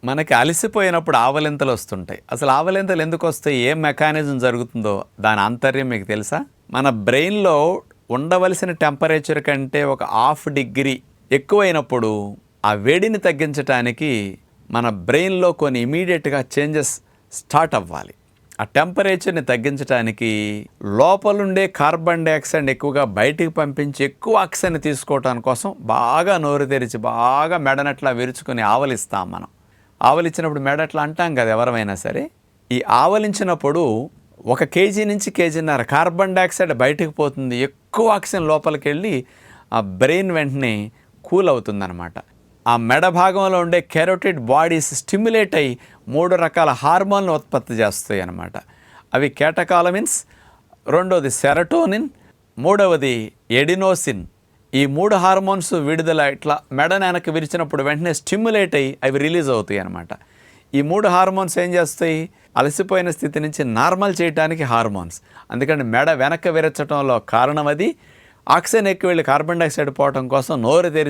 మనకి అలసిపోయినప్పుడు ఆవలింతలు వస్తుంటాయి. అసలు ఆవలింతలు ఎందుకు వస్తాయి? ఏం మెకానిజం జరుగుతుందో దాని ఆంతర్యం మీకు తెలుసా? మన బ్రెయిన్లో ఉండవలసిన టెంపరేచర్ కంటే ఒక 1/2 డిగ్రీ ఎక్కువైనప్పుడు ఆ వేడిని తగ్గించడానికి మన బ్రెయిన్లో కొన్ని ఇమీడియట్గా చేంజెస్ స్టార్ట్ అవ్వాలి. ఆ టెంపరేచర్ని తగ్గించడానికి లోపలుండే కార్బన్ డైఆక్సైడ్ ఎక్కువగా బయటికి పంపించి ఎక్కువ ఆక్సిజన్ తీసుకోవటం కోసం బాగా నోరు తెరిచి బాగా మెడనట్లా విరుచుకొని ఆవలిస్తాం మనం. ఆవలించినప్పుడు మెడట్లా అంటాం కదా ఎవరమైనా సరే. ఈ ఆవలించినప్పుడు 1 కేజీ నుంచి 1.5 కేజీ కార్బన్ డైఆక్సైడ్ బయటకు పోతుంది. ఎక్కువ ఆక్సిజన్ లోపలికి వెళ్ళి ఆ బ్రెయిన్ వెంటనే కూల్ అవుతుందన్నమాట. ఆ మెడ భాగంలో ఉండే కెరోటిడ్ బాడీస్ స్టిమ్యులేట్ అయ్యి 3 రకాల హార్మోన్లు ఉత్పత్తి చేస్తాయి అన్నమాట. అవి కేటకాలమిన్స్, రెండోది సెరటోనిన్, మూడవది ఎడినోసిన్. ఈ 3 హార్మోన్స్ విడుదల ఇట్లా మెడ వెనక్కి విరిచినప్పుడు వెంటనే స్టిమ్యులేట్ అయ్యి అవి రిలీజ్ అవుతాయి అన్నమాట. ఈ 3 హార్మోన్స్ ఏం చేస్తాయి? అలసిపోయిన స్థితి నుంచి నార్మల్ చేయడానికి హార్మోన్స్. అందుకని మెడ వెనక్కి విరచడంలో కారణం అది. ఆక్సిజన్ ఎక్కువ వెళ్ళి కార్బన్ డైఆక్సైడ్ పోవడం కోసం నోరు తెరిచి